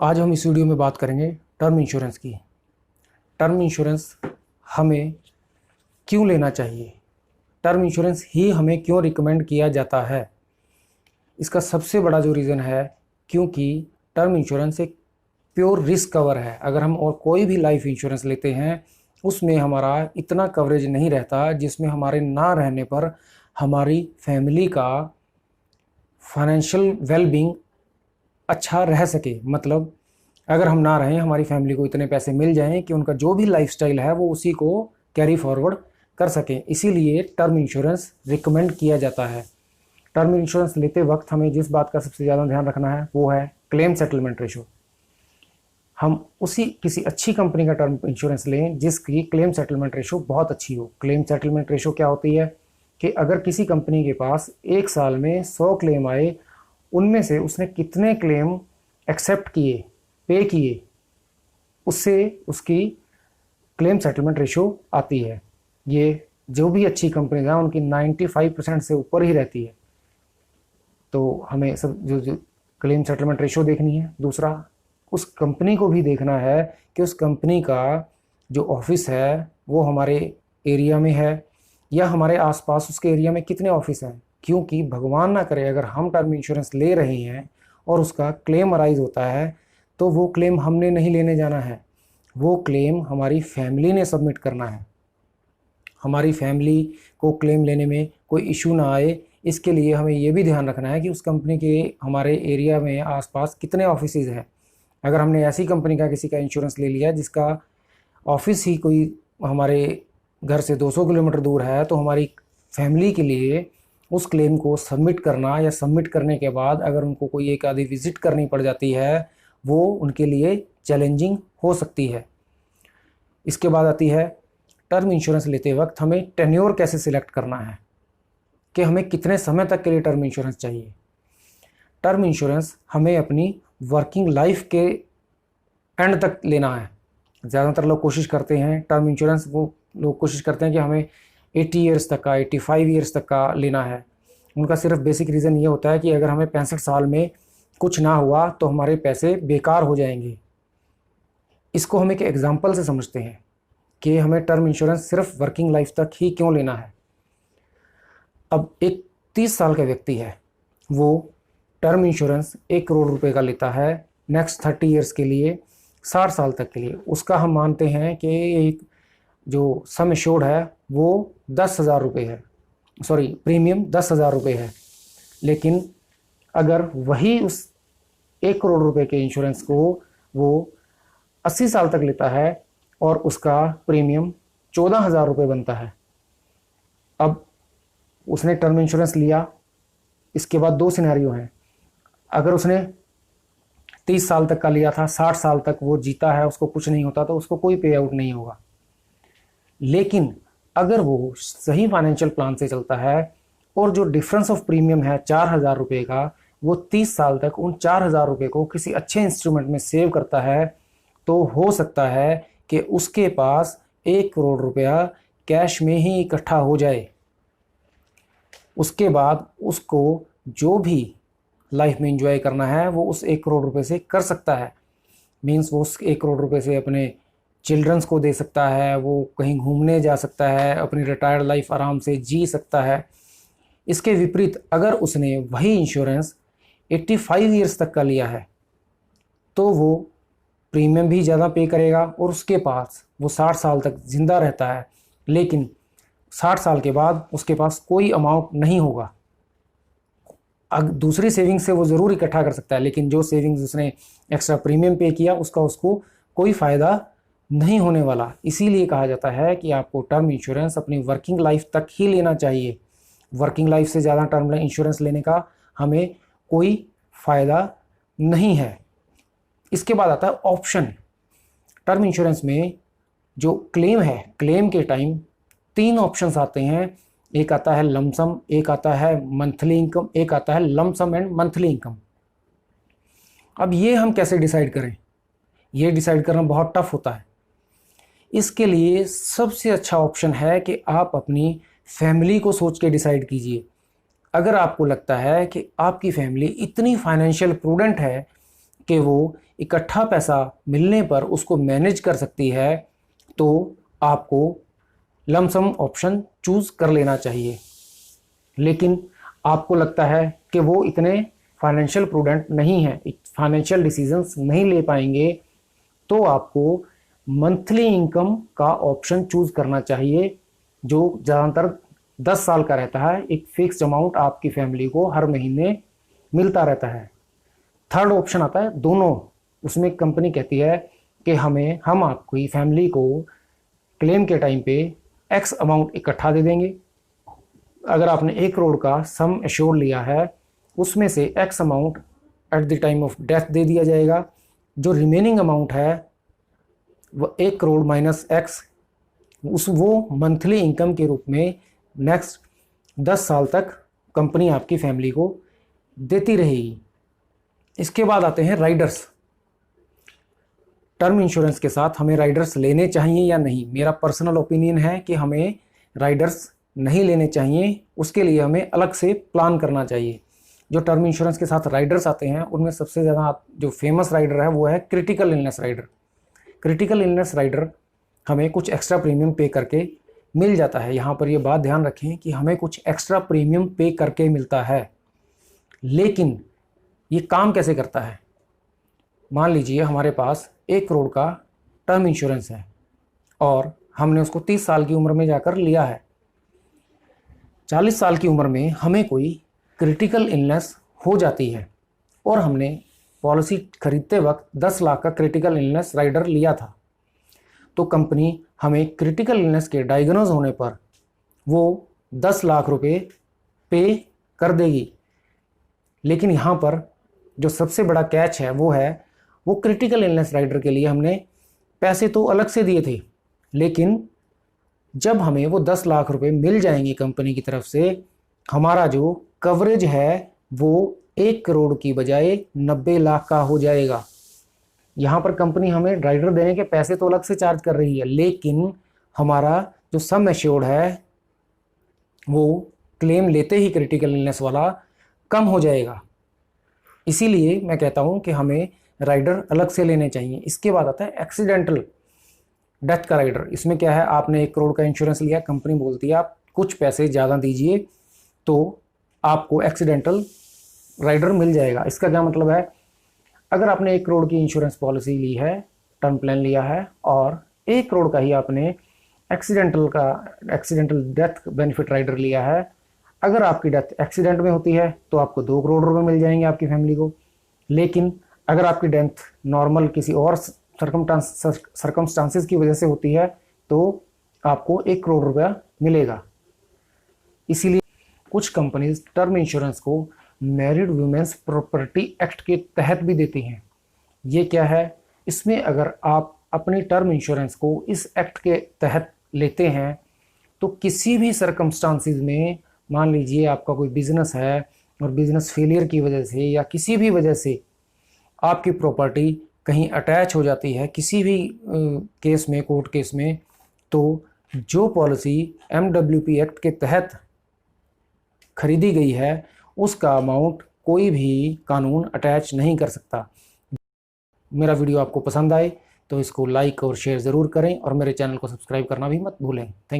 आज हम इस वीडियो में बात करेंगे टर्म इंश्योरेंस की। टर्म इंश्योरेंस हमें क्यों लेना चाहिए, टर्म इंश्योरेंस ही हमें क्यों रिकमेंड किया जाता है। इसका सबसे बड़ा जो रीज़न है, क्योंकि टर्म इंश्योरेंस एक प्योर रिस्क कवर है। अगर हम और कोई भी लाइफ इंश्योरेंस लेते हैं उसमें हमारा इतना कवरेज नहीं रहता जिसमें हमारे ना रहने पर हमारी फैमिली का फाइनेंशियल वेलबींग अच्छा रह सके। मतलब अगर हम ना रहें, हमारी फैमिली को इतने पैसे मिल जाएं कि उनका जो भी लाइफस्टाइल है वो उसी को कैरी फॉरवर्ड कर सकें। इसीलिए टर्म इंश्योरेंस रिकमेंड किया जाता है। टर्म इंश्योरेंस लेते वक्त हमें जिस बात का सबसे ज़्यादा ध्यान रखना है वो है क्लेम सेटलमेंट रेशो। हम उसी किसी अच्छी कंपनी का टर्म इंश्योरेंस लें जिसकी क्लेम सेटलमेंट रेशो बहुत अच्छी हो। क्लेम सेटलमेंट रेशो क्या होती है कि अगर किसी कंपनी के पास एक साल में 100 क्लेम आए, उनमें से उसने कितने क्लेम एक्सेप्ट किए, पे किए, उससे उसकी क्लेम सेटलमेंट रेशो आती है। ये जो भी अच्छी कंपनीज हैं उनकी 95% से ऊपर ही रहती है। तो हमें सब जो क्लेम सेटलमेंट रेशो देखनी है। दूसरा, उस कंपनी को भी देखना है कि उस कंपनी का जो ऑफिस है वो हमारे एरिया में है या हमारे आसपास उसके एरिया में कितने ऑफिस हैं। क्योंकि भगवान ना करे अगर हम टर्म इंश्योरेंस ले रहे हैं और उसका क्लेम अराइज होता है तो वो क्लेम हमने नहीं लेने जाना है, वो क्लेम हमारी फैमिली ने सबमिट करना है। हमारी फैमिली को क्लेम लेने में कोई इशू ना आए, इसके लिए हमें ये भी ध्यान रखना है कि उस कंपनी के हमारे एरिया में आसपास कितने ऑफिसेज हैं। अगर हमने ऐसी कंपनी का किसी का इंश्योरेंस ले लिया जिसका ऑफिस ही कोई हमारे घर से 200 किलोमीटर दूर है, तो हमारी फैमिली के लिए उस क्लेम को सबमिट करना या सबमिट करने के बाद अगर उनको कोई एक आधी विज़िट करनी पड़ जाती है वो उनके लिए चैलेंजिंग हो सकती है। इसके बाद आती है टर्म इंश्योरेंस लेते वक्त हमें टेन्योर कैसे सिलेक्ट करना है कि हमें कितने समय तक के लिए टर्म इंश्योरेंस चाहिए। टर्म इंश्योरेंस हमें अपनी वर्किंग लाइफ के एंड तक लेना है। ज़्यादातर लोग कोशिश करते हैं टर्म इंश्योरेंस, वो लोग कोशिश करते हैं कि हमें 80 ईयर्स तक का, 85 ईयर्स तक का लेना है। उनका सिर्फ बेसिक रीज़न ये होता है कि अगर हमें 65 साल में कुछ ना हुआ तो हमारे पैसे बेकार हो जाएंगे। इसको हम एक एग्जाम्पल से समझते हैं कि हमें टर्म इंश्योरेंस सिर्फ वर्किंग लाइफ तक ही क्यों लेना है। अब एक 30 साल का व्यक्ति है, वो टर्म इंश्योरेंस 1 करोड़ रुपए का लेता है नेक्स्ट 30 ईयर्स के लिए, 60 साल तक के लिए। उसका हम मानते हैं कि एक जो सम एश्योर्ड है वो 10,000 रुपये है, सॉरी प्रीमियम 10,000 रुपये है। लेकिन अगर वही उस 1 करोड़ रुपए के इंश्योरेंस को वो 80 साल तक लेता है और उसका प्रीमियम 14,000 रुपये बनता है। अब उसने टर्म इंश्योरेंस लिया, इसके बाद 2 सिनेरियो हैं। अगर उसने 30 साल तक का लिया था, 60 साल तक वो जीता है, उसको कुछ नहीं होता, तो उसको कोई पे आउट नहीं होगा। लेकिन अगर वो सही फाइनेंशियल प्लान से चलता है और जो डिफरेंस ऑफ प्रीमियम है 4,000 रुपये का, वो 30 साल तक उन 4,000 रुपये को किसी अच्छे इंस्ट्रूमेंट में सेव करता है, तो हो सकता है कि उसके पास 1 करोड़ रुपया कैश में ही इकट्ठा हो जाए। उसके बाद उसको जो भी लाइफ में एंजॉय करना है वो उस 1 करोड़ रुपए से कर सकता है। मीन्स वो उस 1 करोड़ रुपए से अपने चिल्ड्रंस को दे सकता है, वो कहीं घूमने जा सकता है, अपनी रिटायर्ड लाइफ आराम से जी सकता है। इसके विपरीत अगर उसने वही इंश्योरेंस 85 ईयर्स तक का लिया है तो वो प्रीमियम भी ज़्यादा पे करेगा और उसके पास वो 60 साल तक ज़िंदा रहता है, लेकिन 60 साल के बाद उसके पास कोई अमाउंट नहीं होगा। दूसरी सेविंग्स से वो ज़रूर इकट्ठा कर सकता है, लेकिन जो सेविंग्स उसने एक्स्ट्रा प्रीमियम पे किया उसका उसको कोई फ़ायदा नहीं होने वाला। इसीलिए कहा जाता है कि आपको टर्म इंश्योरेंस अपनी वर्किंग लाइफ तक ही लेना चाहिए। वर्किंग लाइफ से ज़्यादा टर्म इंश्योरेंस लेने का हमें कोई फ़ायदा नहीं है। इसके बाद आता है ऑप्शन। टर्म इंश्योरेंस में जो क्लेम है, क्लेम के टाइम 3 ऑप्शंस आते हैं। एक आता है लमसम, एक आता है मंथली इनकम, एक आता है लमसम एंड मंथली इनकम। अब ये हम कैसे डिसाइड करें, ये डिसाइड करना बहुत टफ होता है। इसके लिए सबसे अच्छा ऑप्शन है कि आप अपनी फैमिली को सोच के डिसाइड कीजिए। अगर आपको लगता है कि आपकी फैमिली इतनी फाइनेंशियल प्रूडेंट है कि वो इकट्ठा पैसा मिलने पर उसको मैनेज कर सकती है, तो आपको लमसम ऑप्शन चूज़ कर लेना चाहिए। लेकिन आपको लगता है कि वो इतने फाइनेंशियल प्रूडेंट नहीं है, फाइनेंशियल डिसीजंस नहीं ले पाएंगे, तो आपको मंथली इनकम का ऑप्शन चूज़ करना चाहिए, जो ज़्यादातर 10 साल का रहता है। एक फिक्स्ड अमाउंट आपकी फैमिली को हर महीने मिलता रहता है। थर्ड ऑप्शन आता है दोनों। उसमें कंपनी कहती है कि हम आपकी फैमिली को क्लेम के टाइम पे एक्स अमाउंट इकट्ठा दे देंगे। अगर आपने 1 करोड़ का सम एश्योर लिया है, उसमें से x amount at the time of death दे दिया जाएगा। जो रिमेनिंग अमाउंट है वो 1 करोड़ माइनस एक्स, वो मंथली इनकम के रूप में नेक्स्ट 10 साल तक कंपनी आपकी फैमिली को देती रहेगी। इसके बाद आते हैं राइडर्स। टर्म इंश्योरेंस के साथ हमें राइडर्स लेने चाहिए या नहीं? मेरा पर्सनल ओपिनियन है कि हमें राइडर्स नहीं लेने चाहिए। उसके लिए हमें अलग से प्लान करना चाहिए। जो टर्म इंश्योरेंस के साथ राइडर्स आते हैं उनमें सबसे ज़्यादा जो फेमस राइडर है वो है critical illness rider. Critical illness rider हमें कुछ एक्स्ट्रा प्रीमियम पे करके मिल जाता है। यहाँ पर ये बात ध्यान रखें कि हमें कुछ एक्स्ट्रा प्रीमियम पे करके मिलता है, लेकिन ये काम कैसे करता है? मान लीजिए हमारे पास 1 करोड़ का टर्म इंश्योरेंस है और हमने उसको 30 साल की उम्र में जाकर लिया है। 40 साल की उम्र में हमें कोई क्रिटिकल इलनेस हो जाती है और हमने पॉलिसी खरीदते वक्त 10 लाख का क्रिटिकल इलनेस राइडर लिया था, तो कंपनी हमें क्रिटिकल इलनेस के डायग्नोज होने पर वो 10 लाख रुपए पे कर देगी। लेकिन यहाँ पर जो सबसे बड़ा कैच है वो क्रिटिकल इलनेस राइडर के लिए हमने पैसे तो अलग से दिए थे, लेकिन जब हमें वो 10 लाख रुपए मिल जाएंगे कंपनी की तरफ से, हमारा जो कवरेज है वो 1 करोड़ की बजाय 90 लाख का हो जाएगा। यहाँ पर कंपनी हमें राइडर देने के पैसे तो अलग से चार्ज कर रही है, लेकिन हमारा जो सम एश्योर्ड है वो क्लेम लेते ही क्रिटिकल इलनेस वाला कम हो जाएगा। इसीलिए मैं कहता हूँ कि हमें राइडर अलग से लेने चाहिए। इसके बाद आता है एक्सीडेंटल डेथ का राइडर। इसमें क्या है, आपने 1 करोड़ का इंश्योरेंस लिया, कंपनी बोलती है आप कुछ पैसे ज़्यादा दीजिए तो आपको एक्सीडेंटल राइडर मिल जाएगा। इसका क्या मतलब है, अगर आपने 1 करोड़ की इंश्योरेंस पॉलिसी ली है, टर्म प्लान लिया है और 1 करोड़ का ही आपने एक्सीडेंटल डेथ बेनिफिट राइडर लिया है, अगर आपकी डेथ एक्सीडेंट में होती है तो आपको 2 करोड़ रुपए मिल जाएंगे आपकी फैमिली को। लेकिन अगर आपकी डेथ नॉर्मल किसी और सर्कमस्टांसिस की वजह से होती है तो आपको 1 करोड़ रुपया मिलेगा। इसीलिए कुछ कंपनीज टर्म इंश्योरेंस को मैरिड वुमेन्स प्रॉपर्टी एक्ट के तहत भी देती हैं। ये क्या है, इसमें अगर आप अपनी टर्म इंश्योरेंस को इस एक्ट के तहत लेते हैं तो किसी भी सर्कमस्टांसिस में, मान लीजिए आपका कोई बिजनेस है और बिजनेस फेलियर की वजह से या किसी भी वजह से आपकी प्रॉपर्टी कहीं अटैच हो जाती है किसी भी केस में, कोर्ट केस में, तो जो पॉलिसी MWP एक्ट के तहत खरीदी गई है उसका अमाउंट कोई भी कानून अटैच नहीं कर सकता। मेरा वीडियो आपको पसंद आए तो इसको लाइक और शेयर ज़रूर करें और मेरे चैनल को सब्सक्राइब करना भी मत भूलें। Thank you.